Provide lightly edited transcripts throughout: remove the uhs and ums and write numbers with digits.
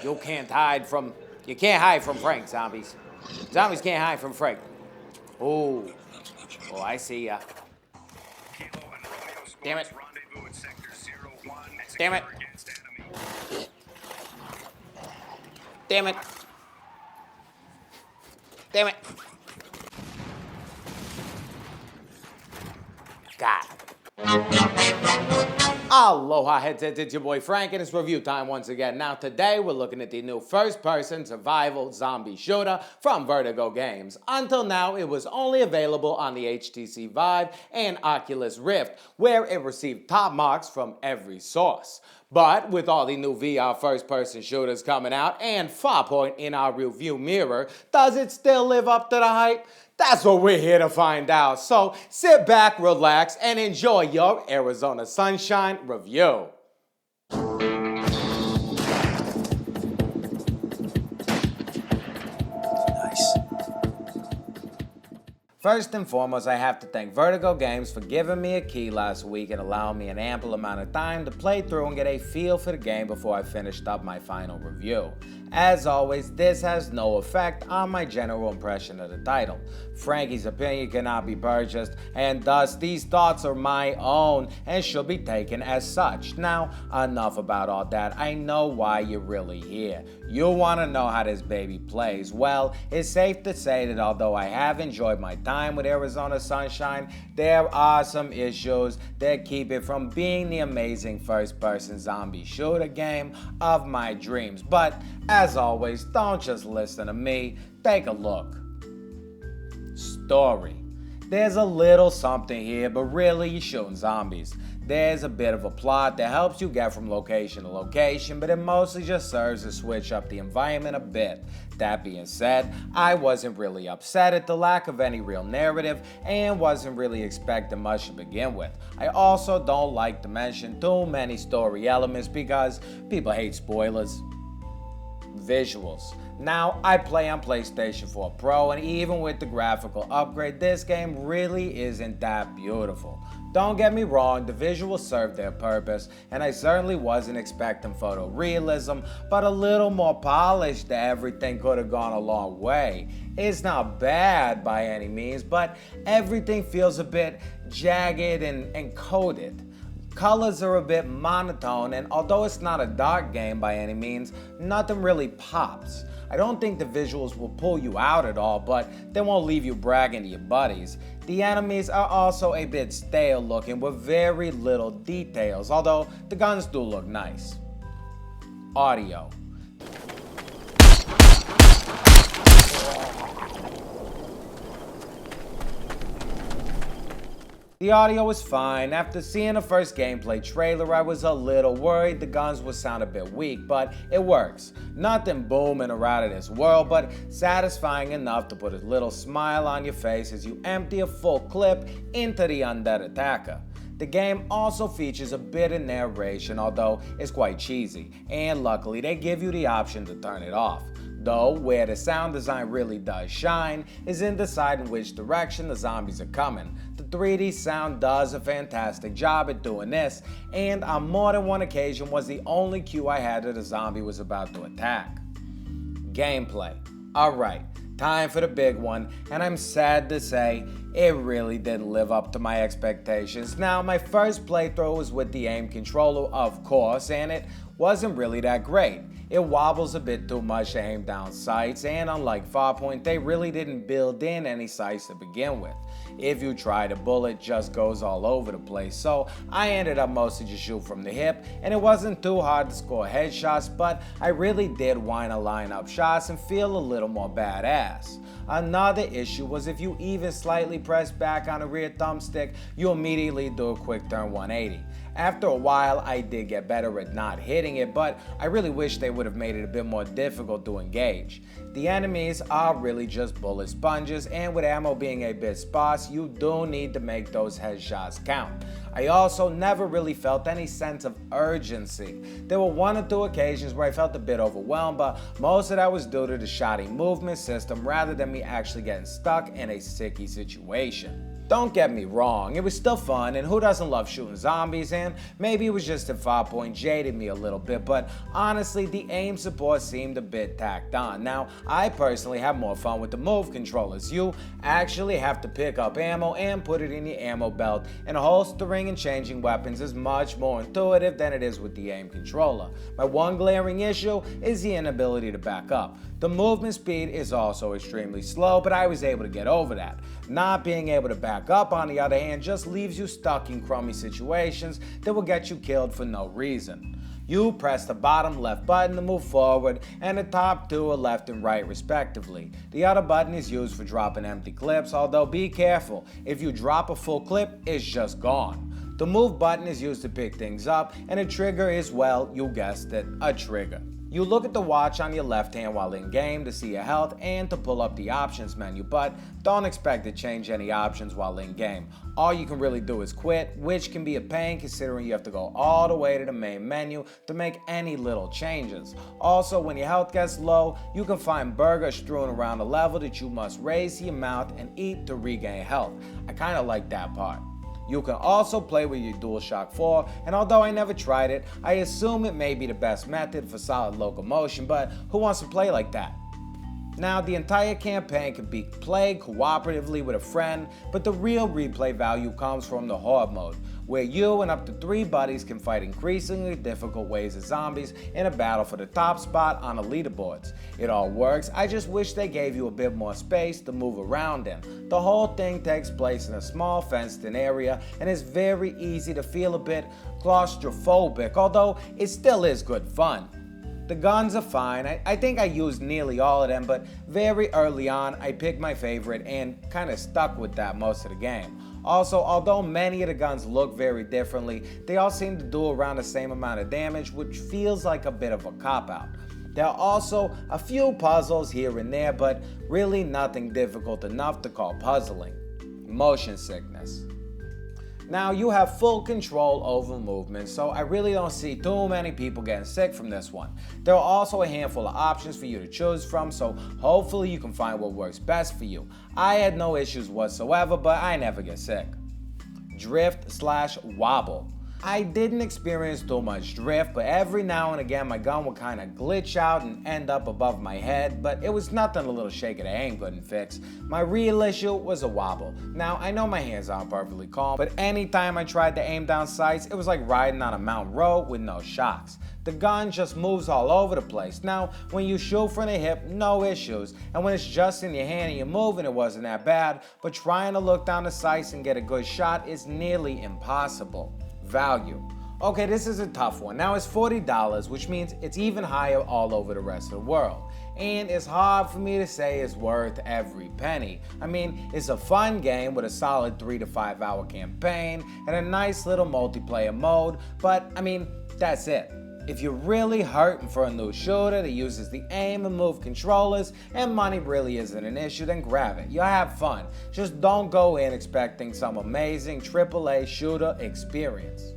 You can't hide from Frank, zombies. Zombies can't hide from Frank. Oh, I see ya. Damn it. Damn it. Damn it. Damn it. God. Aloha Headsets, it's your boy Frank, and it's review time once again. Now today we're looking at the new first-person survival zombie shooter from Vertigo Games. Until now it was only available on the HTC Vive and Oculus Rift, where it received top marks from every source. But with all the new VR first-person shooters coming out and Farpoint in our review mirror, does it still live up to the hype? That's what we're here to find out. So sit back, relax, and enjoy your Arizona Sunshine review. First and foremost, I have to thank Vertigo Games for giving me a key last week and allowing me an ample amount of time to play through and get a feel for the game before I finished up my final review. As always, this has no effect on my general impression of the title. Frankie's opinion cannot be purchased, and thus these thoughts are my own and should be taken as such. Now, enough about all that. I know why you're really here. You want to know how this baby plays. Well, it's safe to say that although I have enjoyed my time with Arizona Sunshine, there are some issues that keep it from being the amazing first-person zombie shooter game of my dreams. But as always, don't just listen to me, take a look. Story. There's a little something here, but really you're shooting zombies. There's a bit of a plot that helps you get from location to location, but it mostly just serves to switch up the environment a bit. That being said, I wasn't really upset at the lack of any real narrative and wasn't really expecting much to begin with. I also don't like to mention too many story elements because people hate spoilers. Visuals. Now, I play on PlayStation 4 Pro, and even with the graphical upgrade, this game really isn't that beautiful. Don't get me wrong, the visuals serve their purpose, and I certainly wasn't expecting photorealism, but a little more polished, everything could have gone a long way. It's not bad by any means, but everything feels a bit jagged and coated. Colors are a bit monotone, and although it's not a dark game by any means, nothing really pops. I don't think the visuals will pull you out at all, but they won't leave you bragging to your buddies. The enemies are also a bit stale looking with very little details, although the guns do look nice. Audio. The audio was fine. After seeing the first gameplay trailer, I was a little worried the guns would sound a bit weak, but it works. Nothing booming or out of this world, but satisfying enough to put a little smile on your face as you empty a full clip into the undead attacker. The game also features a bit of narration, although it's quite cheesy, and luckily they give you the option to turn it off. Though, where the sound design really does shine is in deciding which direction the zombies are coming. The 3D sound does a fantastic job at doing this, and on more than one occasion was the only cue I had that a zombie was about to attack. Gameplay. Alright, time for the big one, and I'm sad to say, it really didn't live up to my expectations. Now, my first playthrough was with the aim controller, of course, and it wasn't really that great. It wobbles a bit too much to aim down sights, and unlike Farpoint, they really didn't build in any sights to begin with. If you try to bullet, it just goes all over the place, so I ended up mostly just shoot from the hip, and it wasn't too hard to score headshots, but I really did want to line up shots and feel a little more badass. Another issue was if you even slightly press back on the rear thumbstick, you immediately do a quick turn 180. After a while, I did get better at not hitting it, but I really wish they would have made it a bit more difficult to engage. The enemies are really just bullet sponges, and with ammo being a bit sparse, you do need to make those headshots count. I also never really felt any sense of urgency. There were one or two occasions where I felt a bit overwhelmed, but most of that was due to the shoddy movement system rather than me actually getting stuck in a sticky situation. Don't get me wrong, it was still fun, and who doesn't love shooting zombies, and maybe it was just that Farpoint jaded me a little bit, but honestly, the aim support seemed a bit tacked on. Now, I personally have more fun with the Move controllers. You actually have to pick up ammo and put it in your ammo belt, and holstering and changing weapons is much more intuitive than it is with the aim controller. My one glaring issue is the inability to back up. The movement speed is also extremely slow, but I was able to get over that. Not being able to back up, on the other hand, just leaves you stuck in crummy situations that will get you killed for no reason. You press the bottom left button to move forward, and the top two are left and right respectively. The other button is used for dropping empty clips, although be careful, if you drop a full clip, it's just gone. The move button is used to pick things up, and the trigger is, well, you guessed it, a trigger. You look at the watch on your left hand while in game to see your health and to pull up the options menu, but don't expect to change any options while in game. All you can really do is quit, which can be a pain considering you have to go all the way to the main menu to make any little changes. Also, when your health gets low, you can find burgers strewn around the level that you must raise to your mouth and eat to regain health. I kinda like that part. You can also play with your DualShock 4, and although I never tried it, I assume it may be the best method for solid locomotion, but who wants to play like that? Now, the entire campaign can be played cooperatively with a friend, but the real replay value comes from the Horde mode, where you and up to 3 buddies can fight increasingly difficult waves of zombies in a battle for the top spot on the leaderboards. It all works, I just wish they gave you a bit more space to move around in. The whole thing takes place in a small fenced-in area, and it's very easy to feel a bit claustrophobic, although it still is good fun. The guns are fine, I think I used nearly all of them, but very early on I picked my favorite and kinda stuck with that most of the game. Also, although many of the guns look very differently, they all seem to do around the same amount of damage, which feels like a bit of a cop-out. There are also a few puzzles here and there, but really nothing difficult enough to call puzzling. Motion sickness. Now, you have full control over movement, so I really don't see too many people getting sick from this one. There are also a handful of options for you to choose from, so hopefully you can find what works best for you. I had no issues whatsoever, but I never get sick. Drift/wobble. I didn't experience too much drift, but every now and again my gun would kind of glitch out and end up above my head, but it was nothing a little shaky that aim couldn't fix. My real issue was a wobble. Now, I know my hands aren't perfectly calm, but anytime I tried to aim down sights, it was like riding on a mountain road with no shocks. The gun just moves all over the place. Now, when you shoot from the hip, no issues, and when it's just in your hand and you're moving, it wasn't that bad, but trying to look down the sights and get a good shot is nearly impossible. Value. Okay, this is a tough one. Now, it's $40, which means it's even higher all over the rest of the world. And it's hard for me to say it's worth every penny. I mean, it's a fun game with a solid 3 to 5 hour campaign and a nice little multiplayer mode, but I mean, that's it. If you're really hurting for a new shooter that uses the aim and move controllers and money really isn't an issue, then grab it. You'll have fun. Just don't go in expecting some amazing AAA shooter experience.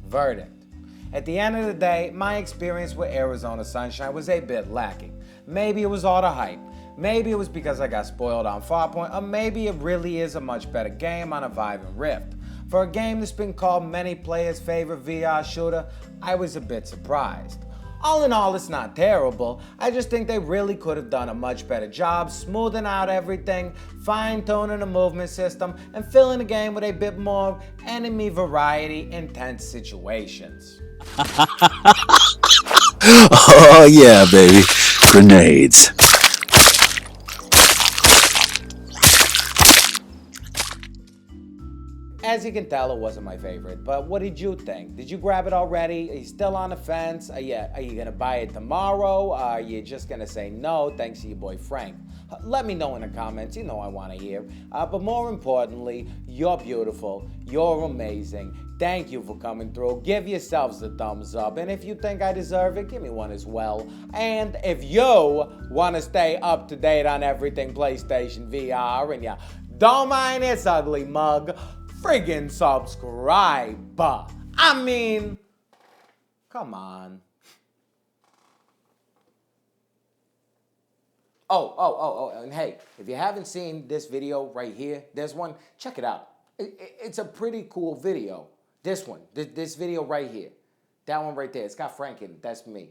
Verdict. At the end of the day, my experience with Arizona Sunshine was a bit lacking. Maybe it was all the hype. Maybe it was because I got spoiled on Farpoint, or maybe it really is a much better game on a Vive and Rift. For a game that's been called many players' favorite VR shooter, I was a bit surprised. All in all, it's not terrible. I just think they really could have done a much better job smoothing out everything, fine-tuning the movement system, and filling the game with a bit more enemy variety in tense situations. Oh yeah, baby. Grenades. As you can tell, it wasn't my favorite, but what did you think? Did you grab it already? Are you still on the fence? Are you gonna buy it tomorrow? Are you just gonna say no, thanks to your boy Frank? Let me know in the comments, you know I wanna hear. But more importantly, you're beautiful, you're amazing. Thank you for coming through. Give yourselves the thumbs up, and if you think I deserve it, give me one as well. And if you wanna stay up to date on everything PlayStation VR and you don't mind its ugly mug, friggin' subscribe. I mean, come on. And hey, if you haven't seen this video right here, there's one, check it out. It's a pretty cool video. This one, this video right here. That one right there, it's got Frank in it, that's me.